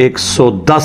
110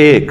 1,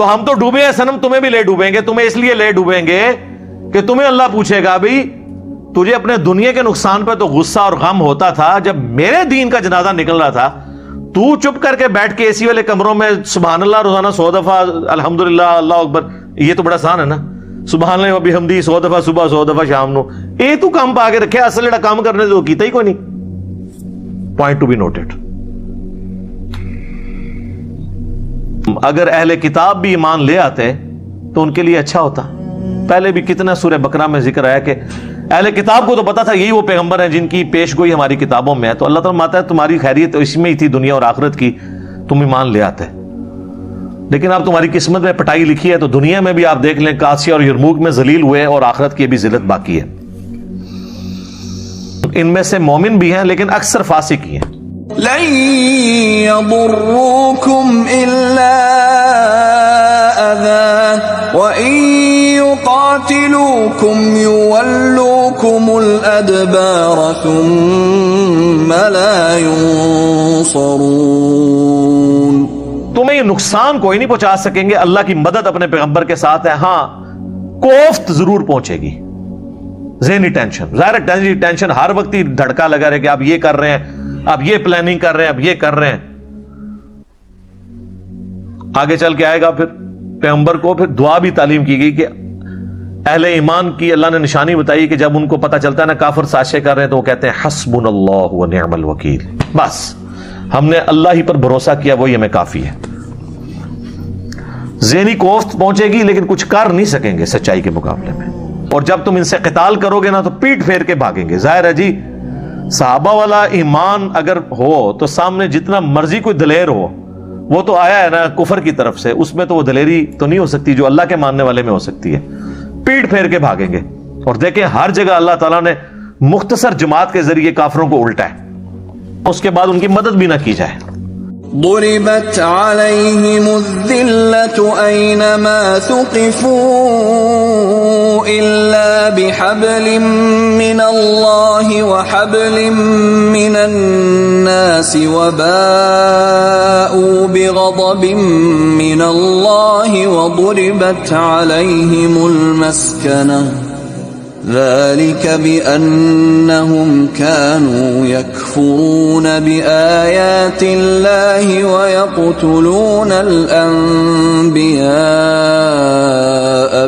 تو ہم تو ڈوبے ہیں صنم، تمہیں بھی لے ڈوبیں گے. تمہیں اس لیے لے ڈوبیں گے کہ تمہیں اللہ پوچھے گا بھائی تجھے اپنے دنیا کے نقصان پہ تو غصہ اور غم ہوتا تھا، جب میرے دین کا جنازہ نکل رہا تھا تو چپ کر کے بیٹھ کے اے سی والے کمروں میں سبحان اللہ روزانہ 100 دفعہ الحمدللہ اللہ اکبر، یہ تو بڑا آسان ہے نا، سبحان اللہ و بحمدی 100 دفعہ صبح 100 دفعہ شام نو، اے تو کام پا کے رکھے، اصل جڑا کام کرنے تو کیتا ہی کوئی نہیں. Point to be noted. اگر اہل کتاب بھی ایمان لے آتے تو ان کے لیے اچھا ہوتا. پہلے بھی کتنا سورہ بقرہ میں ذکر آیا کہ اہل کتاب کو تو پتا تھا یہی وہ پیغمبر ہیں جن کی پیش گوئی ہماری کتابوں میں ہے، تو اللہ تعالیٰ ماتا ہے تمہاری خیریت اس میں ہی تھی دنیا اور آخرت کی، تم ایمان لے آتے. لیکن اب تمہاری قسمت میں پٹائی لکھی ہے، تو دنیا میں بھی آپ دیکھ لیں قادسیہ اور یرموک میں ذلیل ہوئے اور آخرت کی بھی ذلت باقی ہے. ان میں سے مومن بھی ہیں لیکن اکثر فاسق ہی ہیں. لن يضروكم إلا أذى وإن يقاتلوكم يولوكم الأدبار ثم لا ينصرون. تمہیں یہ نقصان کوئی نہیں پہنچا سکیں گے. اللہ کی مدد اپنے پیغمبر کے ساتھ ہے. ہاں کوفت ضرور پہنچے گی، ذہنی ٹینشن، ظاہر ہے ٹینشن ہر وقت ہی دھڑکا لگا رہے کہ آپ یہ کر رہے ہیں، اب یہ پلاننگ کر رہے ہیں، اب یہ کر رہے ہیں. آگے چل کے آئے گا پھر پیغمبر کو پھر دعا بھی تعلیم کی گئی کہ اہل ایمان کی اللہ نے نشانی بتائی کہ جب ان کو پتہ چلتا ہے نا کافر سازشیں کر رہے ہیں تو وہ کہتے ہیں حسبنا اللہ و نعم الوکیل، بس ہم نے اللہ ہی پر بھروسہ کیا، وہی ہمیں کافی ہے. ذہنی کوفت پہنچے گی لیکن کچھ کر نہیں سکیں گے سچائی کے مقابلے میں. اور جب تم ان سے قتال کرو گے نا تو پیٹ پھیر کے بھاگیں گے. ظاہر ہے جی صحابہ والا ایمان اگر ہو تو سامنے جتنا مرضی کوئی دلیر ہو، وہ تو آیا ہے نا کفر کی طرف سے، اس میں تو وہ دلیری تو نہیں ہو سکتی جو اللہ کے ماننے والے میں ہو سکتی ہے. پیٹ پھیر کے بھاگیں گے. اور دیکھیں ہر جگہ اللہ تعالیٰ نے مختصر جماعت کے ذریعے کافروں کو الٹا ہے، اس کے بعد ان کی مدد بھی نہ کی جائے. ضربت عليهم الذلة أينما ثقفوا إلا بحبل من الله وحبل من الناس وباءوا بغضب من الله وضربت عليهم المسكنة ذلك بأنهم كانوا يكفرون بآيات الله ويقتلون الأنبياء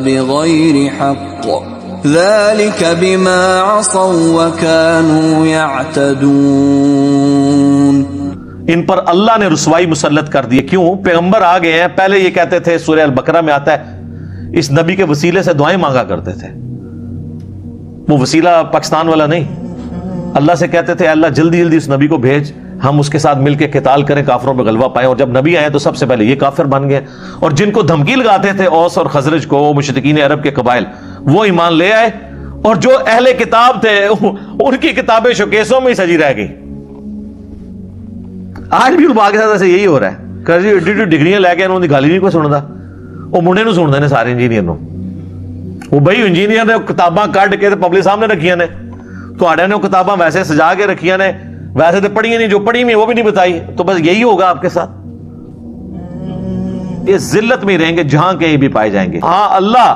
بغير حق ذلك بما عصوا وكانوا يعتدون. ان پر اللہ نے رسوائی مسلط کر دی. کیوں؟ پیغمبر آ گئے ہیں. پہلے یہ کہتے تھے، سورہ البقرہ میں آتا ہے اس نبی کے وسیلے سے دعائیں مانگا کرتے تھے. وہ وسیلہ پاکستان والا نہیں، اللہ سے کہتے تھے اللہ جلدی جلدی اس نبی کو بھیج، ہم اس کے ساتھ مل کے قتال کریں، کافروں پہ غلبہ پائیں. اور جب نبی آئے تو سب سے پہلے یہ کافر بن گئے. اور جن کو دھمکی لگاتے تھے اوس اور خزرج کو، مشرکین عرب کے قبائل، وہ ایمان لے آئے. اور جو اہل کتاب تھے ان کی کتابیں شوکیسوں میں ہی سجی رہ گئی. آج بھی کے ساتھ ایسے یہی ہو رہا ہے. ڈگریاں لے کے انہوں نے گالی نہیں کوئی سنتا، وہ منڈے نو سنتے ہیں سارے انجینئر نو. وہ بھائی انجینئر نے کتاباں کٹ کے پبلک سامنے رکھیاں نے، تو آڑے نے کتاباں ویسے سجا کے رکھیاں نے، ویسے تو پڑھی نہیں، جو پڑھی میں وہ بھی نہیں بتائی. تو بس یہی ہوگا آپ کے ساتھ. یہ ذلت میں رہیں گے جہاں کہیں بھی پائے جائیں گے. ہاں اللہ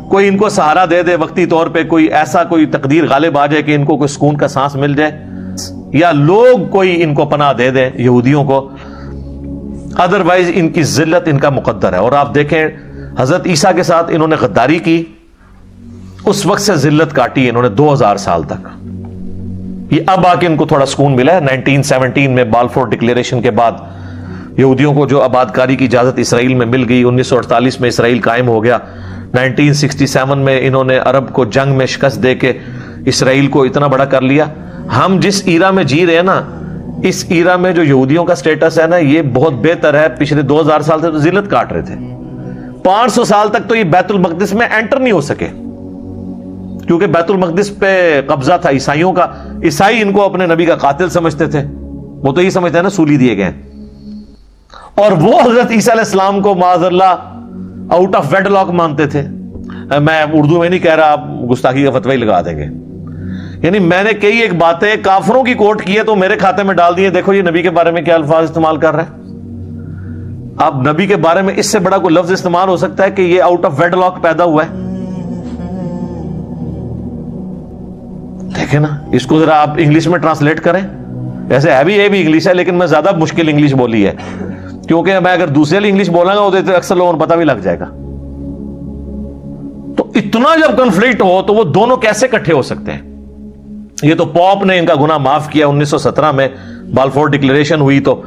کوئی ان کو سہارا دے دے وقتی طور پہ، کوئی ایسا کوئی تقدیر غالب آ جائے کہ ان کو کوئی سکون کا سانس مل جائے، یا لوگ کوئی ان کو پناہ دے دیں یہودیوں کو، ادروائز ان کی ذلت ان کا مقدر ہے. اور آپ دیکھیں حضرت عیسیٰ کے ساتھ انہوں نے غداری کی، اس وقت سے ذلت کاٹی انہوں نے 2000 سال تک. یہ اب آ کے ان کو تھوڑا سکون ملا ہے 1917 میں بالفور ڈکلیریشن کے بعد. یہودیوں کو جو آباد کاری کی اجازت اسرائیل میں مل گئی، 1948 میں اسرائیل قائم ہو گیا. 1967 میں انہوں نے عرب کو جنگ میں شکست دے کے اسرائیل کو اتنا بڑا کر لیا. ہم جس ایرا میں جی رہے ہیں نا، اس ایرا میں جو یہودیوں کا سٹیٹس ہے نا، یہ بہت بہتر ہے. پچھلے 2000 سال سے تو ذلت کاٹ رہے تھے. 500 سال تک تو یہ بیت المقدس میں انٹر نہیں ہو سکے، کیونکہ بیت المقدس پہ قبضہ تھا عیسائیوں کا. عیسائی ان کو اپنے نبی کا قاتل سمجھتے تھے. وہ تو یہ سمجھتے ہیں نا سولی دیے گئے. اور وہ حضرت عیسیٰ علیہ السلام کو معاذ اللہ آؤٹ آف ویڈ لاک مانتے تھے. میں اردو میں نہیں کہہ رہا، آپ گستاخی کا فتوی لگا دیں گے. یعنی میں نے کئی ایک باتیں کافروں کی کوٹ کی ہے تو میرے کھاتے میں ڈال دیے. دیکھو یہ نبی کے بارے میں کیا الفاظ استعمال کر رہے ہیں. اب نبی کے بارے میں اس سے بڑا کوئی لفظ استعمال ہو سکتا ہے کہ یہ آؤٹ آف ویڈ لاک پیدا ہوا ہے؟ دیکھیں نا، اس کو ذرا آپ انگلش میں ٹرانسلیٹ کریں. ایسے ہے بھی، یہ بھی انگلش ہے لیکن میں زیادہ مشکل انگلش بولی ہے، کیونکہ میں اگر دوسرے لیے انگلش بولاں گا تو اکثر لوگوں کو پتہ بھی لگ جائے گا. تو اتنا جب کنفلکٹ ہو تو وہ دونوں کیسے اکٹھے ہو سکتے ہیں؟ یہ تو پوپ نے ان کا گناہ معاف کیا 1917 میں، بالفور ڈکلیریشن ہوئی تو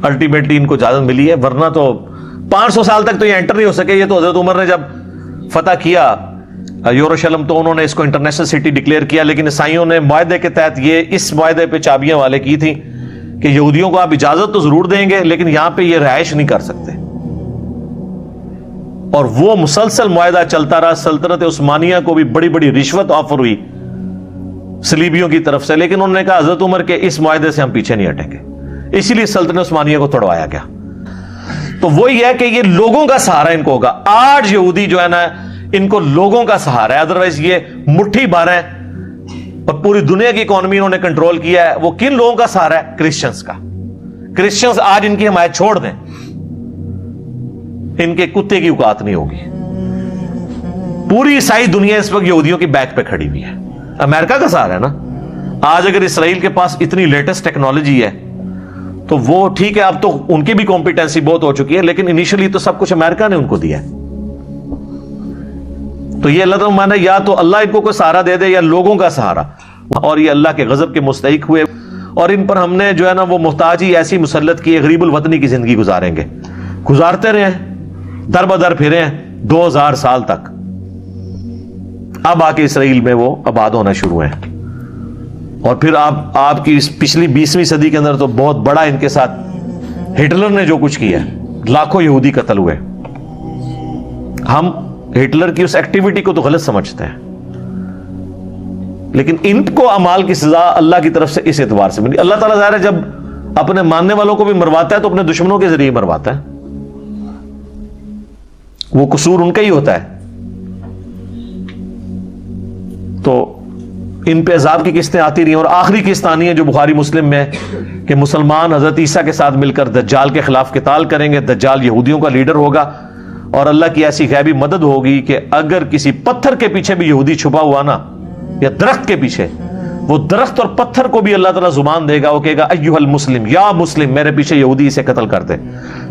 الٹیمیٹلی ان کو اجازت ملی ہے، ورنہ تو 500 سال تک تو یہ انٹر نہیں ہو سکے. یہ تو حضرت عمر نے جب فتح کیا یروشلم تو انہوں نے اس کو انٹرنیشنل سٹی ڈکلیئر کیا، لیکن عیسائیوں نے معاہدے کے تحت یہ اس معاہدے پہ چابیاں والے کی تھیں کہ یہودیوں کو آپ اجازت تو ضرور دیں گے لیکن یہاں پہ یہ رہائش نہیں کر سکتے. اور وہ مسلسل معاہدہ چلتا رہا. سلطنت عثمانیہ کو بھی بڑی بڑی رشوت آفر ہوئی صلیبیوں کی طرف سے، لیکن انہوں نے کہا حضرت عمر کے اس معاہدے سے ہم پیچھے نہیں ہٹیں گے، اسی لیے سلطنت عثمانیہ کو توڑوایا گیا. تو وہی ہے کہ یہ لوگوں کا سہارا ان کو ہوگا. آج یہودی جو ہے نا ان کو لوگوں کا سہارا ہے، ادروائز یہ مٹھی بھر ہے اور پوری دنیا کی اکانومی انہوں نے کنٹرول کیا ہے. وہ کن لوگوں کا سہارا ہے؟ کرسچنز کا. کرسچنز آج ان کی حمایت چھوڑ دیں، ان کے کتے کی اوقات نہیں ہوگی. پوری عیسائی دنیا اس وقت یہودیوں کی بیک پہ کھڑی ہوئی ہے. امریکہ کا سہارا ہے نا. آج اگر اسرائیل کے پاس اتنی لیٹسٹ ٹیکنالوجی ہے تو وہ ٹھیک ہے، اب تو ان کی بھی کمپیٹنسی بہت ہو چکی ہے، لیکن انیشلی تو سب کچھ امریکہ نے ان کو دیا ہے. تو یہ اللہ تعالیٰ مانا یا تو اللہ ان کو کوئی سہارا دے دے یا لوگوں کا سہارا، اور یہ اللہ کے غضب کے مستحق ہوئے. اور ان پر ہم نے جو ہے نا وہ محتاجی ایسی مسلط کی، غریب الوطنی کی زندگی گزاریں گے. گزارتے رہے ہیں، در بدر پھرے ہیں 2000 سال تک. اب آ کے اسرائیل میں وہ آباد ہونا شروع ہیں. اور پھر آپ کی پچھلی 20ویں صدی کے اندر تو بہت بڑا ان کے ساتھ ہٹلر نے جو کچھ کیا، لاکھوں یہودی قتل ہوئے. ہم ہٹلر کی اس ایکٹیویٹی کو تو غلط سمجھتے ہیں، لیکن ان کو اعمال کی سزا اللہ کی طرف سے اس اعتبار سے ملی. اللہ تعالیٰ ظاہر ہے جب اپنے ماننے والوں کو بھی مرواتا ہے تو اپنے دشمنوں کے ذریعے مرواتا ہے. وہ قصور ان کا ہی ہوتا ہے. تو ان پہ عذاب کی قسطیں آتی رہی ہیں. اور آخری قسط آنی ہے جو بخاری مسلم میں کہ مسلمان حضرت عیسیٰ کے ساتھ مل کر دجال کے خلاف قتال کریں گے. دجال یہودیوں کا لیڈر ہوگا اور اللہ کی ایسی غیبی مدد ہوگی کہ اگر کسی پتھر کے پیچھے بھی یہودی چھپا ہوا نا، یا درخت کے پیچھے، وہ درخت اور پتھر کو بھی اللہ تعالیٰ زبان دے گا. وہ کہے گا ایھا المسلم، یا مسلم، میرے پیچھے یہودی اسے قتل کر دے،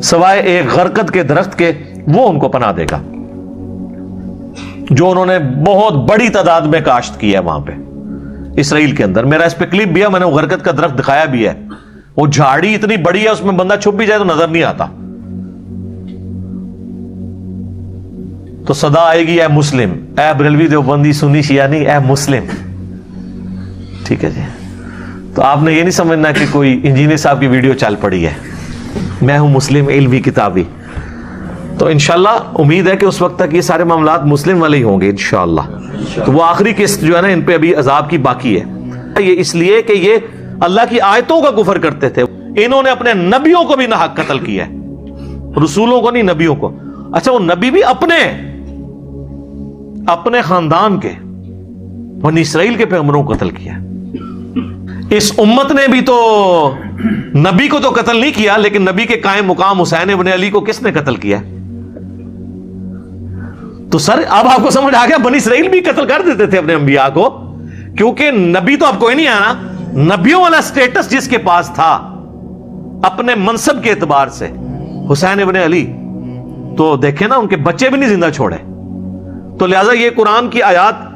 سوائے ایک غرقد کے درخت کے، وہ ان کو پناہ دے گا جو انہوں نے بہت بڑی تعداد میں کاشت کی ہے وہاں پہ اسرائیل کے اندر. میرا اس پہ کلپ بھی ہے، میں نے وہ غرقد کا درخت دکھایا بھی ہے. وہ جھاڑی اتنی بڑی ہے اس میں بندہ چھپ بھی جائے تو نظر نہیں آتا. تو صدا آئے گی اے مسلم، اے بریلوی دیوبندی سنی شیعہ نہیں، اے مسلم. ٹھیک ہے جی. تو آپ نے یہ نہیں سمجھنا کہ کوئی انجینئر صاحب کی ویڈیو چل پڑی ہے، میں ہوں مسلم علمی کتابی. تو انشاءاللہ امید ہے کہ اس وقت تک یہ سارے معاملات مسلم والے ہی ہوں گے انشاءاللہ. تو وہ آخری قسط جو ہے نا ان پہ ابھی عذاب کی باقی ہے. یہ اس لیے کہ یہ اللہ کی آیتوں کا کفر کرتے تھے. انہوں نے اپنے نبیوں کو بھی ناحق قتل کیا ہے، رسولوں کو نہیں، نبیوں کو. اچھا وہ نبی بھی اپنے خاندان کے، بنی اسرائیل کے پیغمبروں کو قتل کیا. اس امت نے بھی تو نبی کو تو قتل نہیں کیا، لیکن نبی کے قائم مقام حسین ابن علی کو کس نے قتل کیا؟ تو سر اب آپ کو سمجھ آ گیا، بنی اسرائیل بھی قتل کر دیتے تھے اپنے انبیاء کو، کیونکہ نبی تو اب کوئی نہیں آنا. نبیوں والا سٹیٹس جس کے پاس تھا اپنے منصب کے اعتبار سے، حسین ابن علی، تو دیکھیں نا ان کے بچے بھی نہیں زندہ چھوڑے. تو لہذا یہ قرآن کی آیات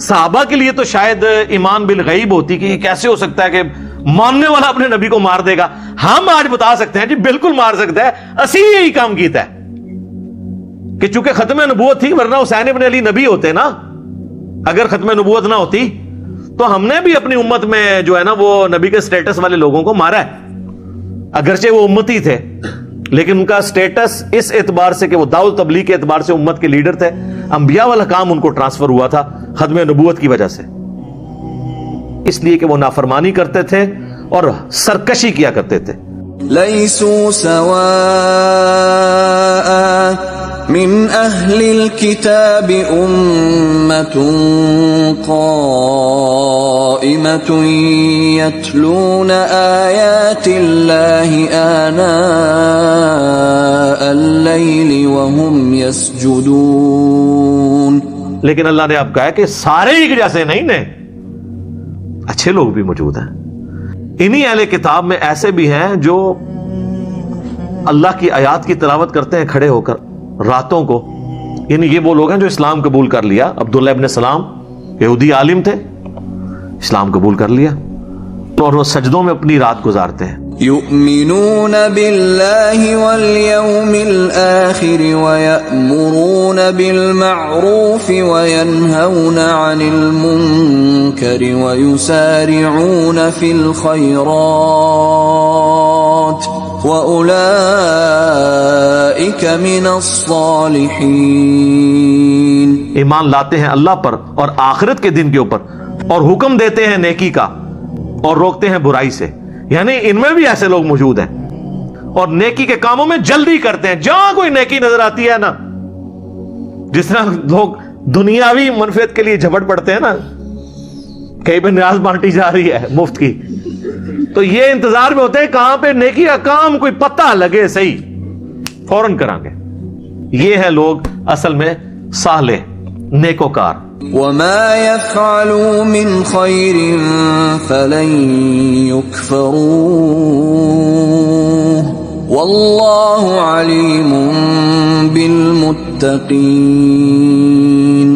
صحابہ کے لیے تو شاید ایمان بالغیب ہوتی کہ یہ کیسے ہو سکتا ہے کہ ماننے والا اپنے نبی کو مار دے گا. ہم آج بتا سکتے ہیں جی بالکل مار سکتا ہے، اسی یہی کام کیتا ہے کہ چونکہ ختم نبوت تھی، ورنہ حسین ابن علی نبی ہوتے نا. اگر ختم نبوت نہ ہوتی تو ہم نے بھی اپنی امت میں جو ہے نا وہ نبی کے سٹیٹس والے لوگوں کو مارا ہے. اگرچہ وہ امتی تھے لیکن ان کا سٹیٹس اس اعتبار سے کہ وہ دعوت تبلیغ کے اعتبار سے امت کے لیڈر تھے. انبیاء والا کام ان کو ٹرانسفر ہوا تھا ختم نبوت کی وجہ سے، اس لیے کہ وہ نافرمانی کرتے تھے اور سرکشی کیا کرتے تھے. ليسوا سواء من أهل الكتاب أمة قائمة يتلون آيات الله آناء الليل وهم يسجدون. لیکن اللہ نے اب کہا کہ سارے ایک جیسے نہیں نے، اچھے لوگ بھی موجود ہیں. انہی اہل کتاب میں ایسے بھی ہیں جو اللہ کی آیات کی تلاوت کرتے ہیں کھڑے ہو کر راتوں کو. یعنی یہ وہ لوگ ہیں جو اسلام قبول کر لیا. عبداللہ ابن سلام یہودی عالم تھے، اسلام قبول کر لیا اور وہ سجدوں میں اپنی رات گزارتے ہیں. يؤمنون بالله واليوم الآخر ويأمرون بالمعروف وينهون عن المنكر ويسارعون في الخيرات وأولئك من الصالحين. ایمان لاتے ہیں اللہ پر اور آخرت کے دن کے اوپر، اور حکم دیتے ہیں نیکی کا اور روکتے ہیں برائی سے. یعنی ان میں بھی ایسے لوگ موجود ہیں اور نیکی کے کاموں میں جلدی کرتے ہیں. جہاں کوئی نیکی نظر آتی ہے نا، جس طرح لوگ دنیاوی منفعت کے لیے جھپٹ پڑتے ہیں نا، کہیں پہ نیاز بانٹی جا رہی ہے مفت کی، تو یہ انتظار میں ہوتے ہیں کہاں پہ نیکی کا کام کوئی پتہ لگے صحیح، فوراً کریں گے. یہ ہے لوگ اصل میں صالح نیکوکار. وما يفعلوا من خير فلن يكفروه والله عليم بالمتقين.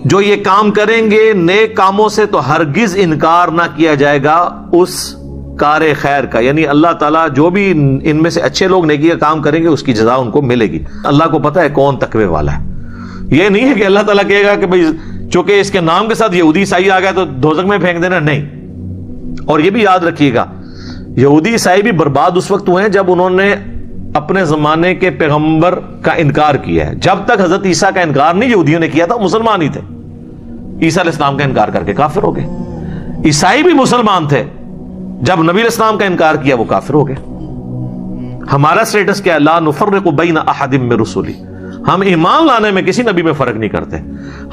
جو یہ کام کریں گے نیک کاموں سے تو ہرگز انکار نہ کیا جائے گا اس کار خیر کا. یعنی اللہ تعالیٰ جو بھی ان میں سے اچھے لوگ نیکی کا کام کریں گے اس کی جزا ان کو ملے گی. اللہ کو پتہ ہے کون تقوی والا ہے. یہ نہیں ہے کہ اللہ تعالیٰ کہے گا کہ بھئی چونکہ اس کے نام کے ساتھ یہودی عیسائی آ گیا تو دوزخ میں پھینک دینا، نہیں. اور یہ بھی یاد رکھیے گا یہودی عیسائی بھی برباد اس وقت ہوئے ہیں جب انہوں نے اپنے زمانے کے پیغمبر کا انکار کیا ہے. جب تک حضرت عیسیٰ کا انکار نہیں یہودیوں نے کیا تھا، مسلمان ہی تھے. عیسیٰ علیہ السلام کا انکار کر کے کافر ہو گئے. عیسائی بھی مسلمان تھے، جب نبی علیہ السلام کا انکار کیا وہ کافر ہو گئے. ہمارا سٹیٹس کیا ہے؟ لا نفرق بین احد من رسلی. ہم ایمان لانے میں کسی نبی میں فرق نہیں کرتے.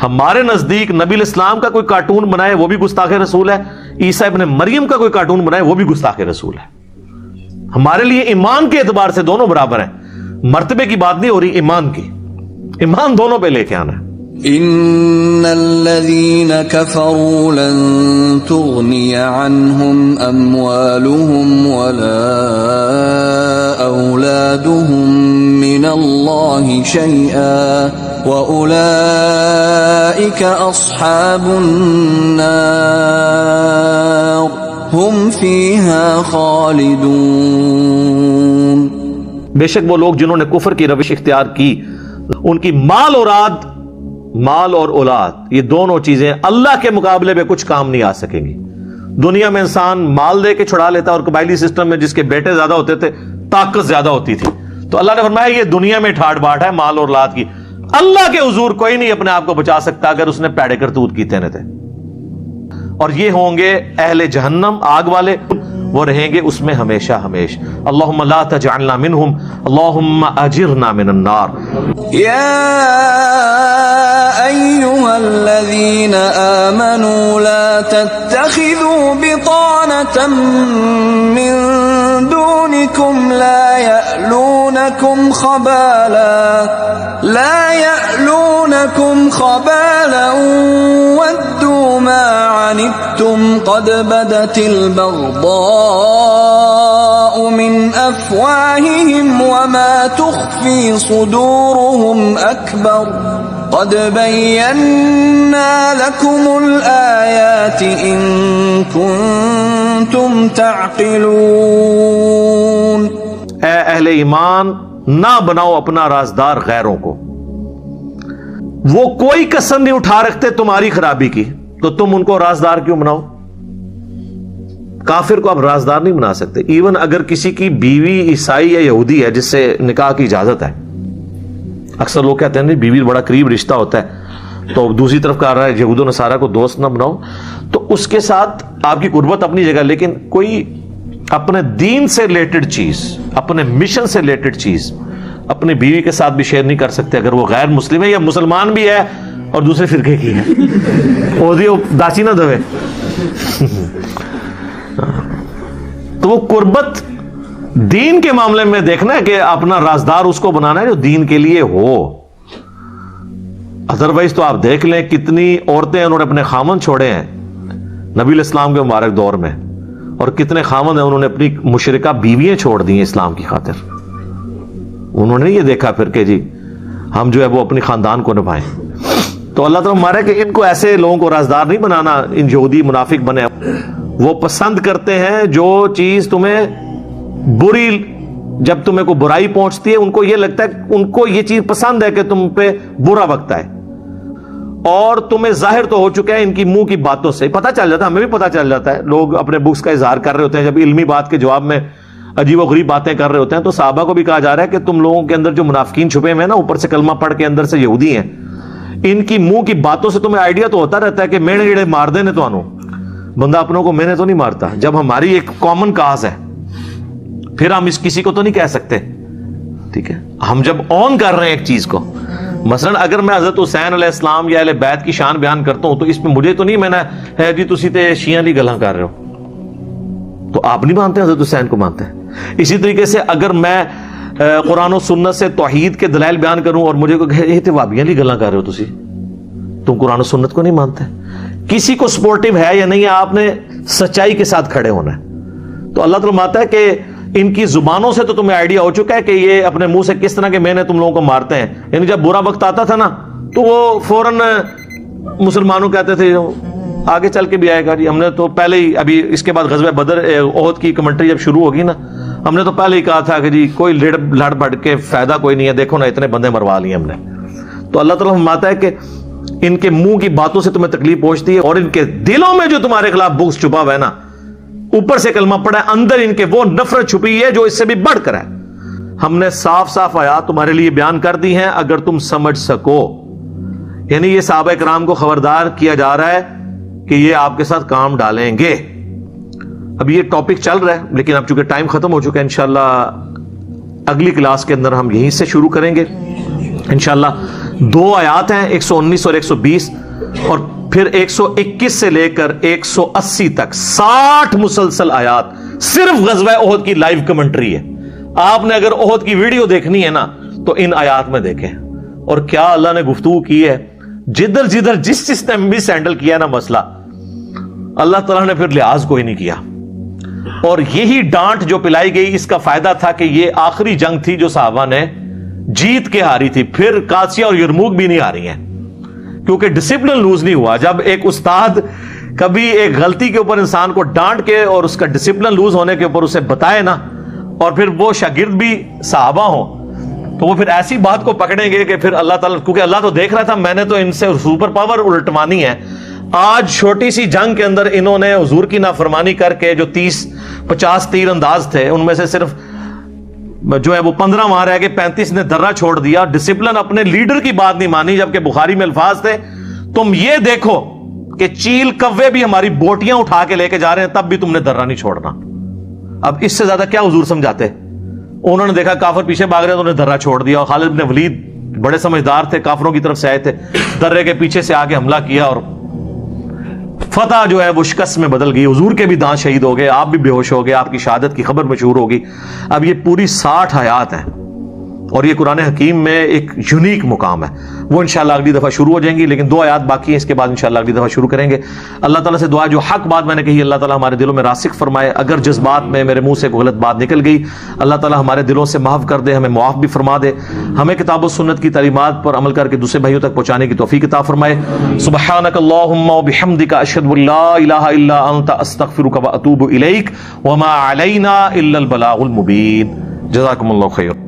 ہمارے نزدیک نبی علیہ السلام کا کوئی کارٹون بنائے وہ بھی گستاخ رسول ہے، عیسیٰ ابن مریم کا کوئی کارٹون بنائے وہ بھی گستاخ رسول ہے. ہمارے لیے ایمان کے اعتبار سے دونوں برابر ہیں. مرتبے کی بات نہیں ہو رہی، ایمان کی. ایمان دونوں پہ لے کے آنا ہے. ان الذين كفروا لن تغني عنهم اموالهم ولا اولادهم من الله شيئا واولئك اصحاب النار هم فيها خالدون. بے شک وہ لوگ جنہوں نے کفر کی روش اختیار کی، ان کی مال اور اولاد یہ دونوں چیزیں اللہ کے مقابلے میں کچھ کام نہیں آ سکیں گی. دنیا میں انسان مال دے کے چھڑا لیتا اور قبائلی سسٹم میں جس کے بیٹے زیادہ ہوتے تھے طاقت زیادہ ہوتی تھی. تو اللہ نے فرمایا یہ دنیا میں ٹھاٹ باٹ ہے مال اور اولاد کی. اللہ کے حضور کوئی نہیں اپنے آپ کو بچا سکتا اگر اس نے پیڑے کرتوت کیتے نہ تھے. اور یہ ہوں گے اہل جہنم، آگ والے، وہ رہیں گے اس میں ہمیشہ ہمیشہ. اللہم لا تجعلنا منہم، اللہم اجرنا من النار. يا أيها الذين آمنوا لا تتخذوا بطانة من دونكم لا يألونكم خبالا ودوا ما عنتم قد بدت البغضاء من أفواههم وما تخفي صدورهم أكبر قد بينا لكم الآيات إن كنتم تعقلون. اے اہل ایمان، نہ بناؤ اپنا رازدار غیروں کو. وہ کوئی کسر نہیں اٹھا رکھتے تمہاری خرابی کی تو تم ان کو رازدار کیوں بناؤ؟ کافر کو آپ رازدار نہیں بنا سکتے. ایون اگر کسی کی بیوی عیسائی یا یہودی ہے جس سے نکاح کی اجازت ہے، اکثر لوگ کہتے ہیں بیوی بڑا قریب رشتہ ہوتا ہے تو دوسری طرف کہہ رہا ہے یہود و نصارہ کو دوست نہ بناؤ، تو اس کے ساتھ آپ کی قربت اپنی جگہ، لیکن کوئی اپنے دین سے ریلیٹڈ چیز، اپنے مشن سے ریلیٹڈ چیز اپنی بیوی کے ساتھ بھی شیئر نہیں کر سکتے، اگر وہ غیر مسلم ہے یا مسلمان بھی ہے اور دوسرے فرقے کی ہے، وہ داچی نہ دوے۔ تو وہ قربت دین کے معاملے میں دیکھنا ہے کہ اپنا رازدار اس کو بنانا ہے جو دین کے لیے ہو۔ ادروائز تو آپ دیکھ لیں کتنی عورتیں انہوں نے اپنے خامن چھوڑے ہیں نبی علیہ السلام کے مبارک دور میں، اور کتنے خامن ہیں انہوں نے اپنی مشرکہ بیویاں چھوڑ دی ہیں اسلام کی خاطر۔ انہوں نے یہ دیکھا پھر کہ جی ہم جو ہے وہ اپنی خاندان کو نبھائیں۔ تو اللہ تعالیٰ ہمارے کہ ان کو ایسے لوگوں کو رازدار نہیں بنانا، ان یہودی منافق بنے، وہ پسند کرتے ہیں جو چیز تمہیں بری، جب تمہیں کوئی برائی پہنچتی ہے ان کو یہ لگتا ہے، ان کو یہ چیز پسند ہے کہ تم پہ برا وقت آئے، اور تمہیں ظاہر تو ہو چکا ہے ان کی منہ کی باتوں سے پتہ چل جاتا ہے، ہمیں بھی پتہ چل جاتا ہے، لوگ اپنے بکس کا اظہار کر رہے ہوتے ہیں، جب علمی بات کے جواب میں عجیب و غریب باتیں کر رہے ہوتے ہیں، تو صحابہ کو بھی کہا جا رہا ہے کہ تم لوگوں کے اندر جو منافقین چھپے ہوئے ہیں نا، اوپر سے کلمہ پڑھ کے اندر سے یہودی ہیں، ان کی منہ کی باتوں سے تمہیں آئیڈیا تو ہوتا رہتا ہے کہ میں نے جڑے مار دینے تو آنو، بندہ اپنوں کو میں نے تو نہیں مارتا، جب ہماری ایک کامن کاز ہے پھر ہم اس کسی کو تو نہیں کہہ سکتے، ٹھیک ہے، ہم جب آن کر رہے ہیں ایک چیز کو، مثلا اگر میں حضرت حسین علیہ السلام یا اہل بیت کی شان بیان کرتا ہوں تو اس میں مجھے تو نہیں میں نے ہے جی تسی تے شیعہ نہیں گلاں کر رہے ہو، تو آپ نہیں مانتے حضرت حسین کو مانتے ہیں۔ اسی طریقے سے اگر میں قرآن و سنت سے توحید کے دلائل بیان کروں اور مجھے کوئی کہے یہ تے وہابیاں نہیں گلاں کر رہے ہو، تم قرآن و سنت کو نہیں مانتے، کسی کو سپورٹیو ہے یا نہیں ہے، آپ نے سچائی کے ساتھ کھڑے ہونا ہے۔ تو اللہ تعالیٰ مانتا ہے کہ ان کی زبانوں سے تو تمہیں آئیڈیا ہو چکا ہے کہ یہ اپنے منہ سے کس طرح کے میں نے تم لوگوں کو مارتے ہیں، یعنی جب برا وقت آتا تھا نا تو وہ فوراً مسلمانوں کہتے تھے آگے چل کے بھی آئے گا جی، ہم نے تو پہلے ہی، ابھی اس کے بعد غزوہ بدر احد کی کمنٹری جب شروع ہوگی نا، ہم نے تو پہلے ہی کہا تھا کہ جی کوئی لڑ بڑھ کے فائدہ کوئی نہیں ہے، دیکھو نا اتنے بندے مروا لیے ہم نے۔ تو اللہ تعالیٰ فرماتا ہے کہ ان کے منہ کی باتوں سے تمہیں تکلیف پہنچتی ہے، اور ان کے دلوں میں جو تمہارے خلاف بغض چھپا ہوا ہے نا، اوپر سے کلمہ پڑا ہے، اندر ان کے وہ نفرت چھپی ہے جو اس سے بھی بڑھ کر ہے۔ ہم نے صاف صاف آیات تمہارے لیے بیان کر دی ہیں اگر تم سمجھ سکو، یعنی یہ صحابہ کرام کو خبردار کیا جا رہا ہے کہ یہ آپ کے ساتھ کام ڈالیں گے۔ اب یہ ٹاپک چل رہا ہے لیکن اب چونکہ ٹائم ختم ہو چکا ہے، انشاءاللہ اگلی کلاس کے اندر ہم یہیں سے شروع کریں گے انشاءاللہ۔ 2 آیات ہیں 119 اور 120، اور پھر 121 سے لے کر 180 تک 60 مسلسل آیات صرف غزوہ احد کی لائیو کمنٹری ہے۔ آپ نے اگر احد کی ویڈیو دیکھنی ہے نا تو ان آیات میں دیکھیں، اور کیا اللہ نے گفتگو کی ہے، جدھر جس نے مس ہینڈل کیا نا مسئلہ، اللہ تعالیٰ نے پھر لحاظ کوئی نہیں کیا، اور یہی ڈانٹ جو پلائی گئی اس کا فائدہ تھا کہ یہ آخری جنگ تھی جو صحابہ نے جیت کے ہاری تھی، پھر قادسیہ اور یرموک بھی نہیں ہاری ہیں، کیونکہ ڈسپلن لوز نہیں ہوا۔ جب ایک استاد کبھی ایک غلطی کے اوپر انسان کو ڈانٹ کے اور اس کا ڈسپلن لوز ہونے کے اوپر اسے بتائے نا، اور پھر وہ شاگرد بھی صحابہ ہوں، تو وہ پھر ایسی بات کو پکڑیں گے کہ پھر اللہ تعالیٰ، کیونکہ اللہ تو دیکھ رہا تھا میں نے تو ان سے سپر پاور الٹوانی ہے۔ آج چھوٹی سی جنگ کے اندر انہوں نے حضور کی نافرمانی کر کے جو 30-50 تیر انداز تھے ان میں سے صرف جو ہے وہ 15 وہاں رہ گئے، 35 نے درہ چھوڑ دیا، ڈسپلن اپنے لیڈر کی بات نہیں مانی، جبکہ بخاری میں الفاظ تھے تم یہ دیکھو کہ چیل کوے بھی ہماری بوٹیاں اٹھا کے لے کے جا رہے ہیں تب بھی تم نے درہ نہیں چھوڑنا۔ اب اس سے زیادہ کیا حضور سمجھاتے؟ انہوں نے دیکھا کافر پیچھے بھاگ رہے ہیں تو انہوں نے درہ چھوڑ دیا، اور خالد بن ولید بڑے سمجھدار تھے، کافروں کی طرف سے آئے تھے، درے کے پیچھے سے آگے حملہ کیا اور فتح جو ہے وہ شکست میں بدل گئی، حضور کے بھی دانت شہید ہو گئے، آپ بھی بے ہوش ہو گئے، آپ کی شہادت کی خبر مشہور ہوگی۔ اب یہ پوری 60 آیات ہیں، اور یہ قرآن حکیم میں ایک یونیک مقام ہے، وہ انشاءاللہ اگلی دفعہ شروع ہو جائیں گی، لیکن 2 آیات باقی ہیں، اس کے بعد انشاءاللہ اگلی دفعہ شروع کریں گے۔ اللہ تعالیٰ سے دعا جو حق بات میں نے کہی اللہ تعالیٰ ہمارے دلوں میں راسخ فرمائے، اگر جذبات میں میرے منہ سے کوئی غلط بات نکل گئی اللہ تعالیٰ ہمارے دلوں سے معاف کر دے، ہمیں معاف بھی فرما دے، ہمیں کتاب و سنت کی تعلیمات پر عمل کر کے دوسرے بھائیوں تک پہنچانے کی توفیق عطا فرمائے۔ سبحانک اللہم وبحمدک اشہد ان لا الہ الا انت استغفرک واتوب الیک وما علینا الا البلاغ المبین۔ جزاکم اللہ خیر۔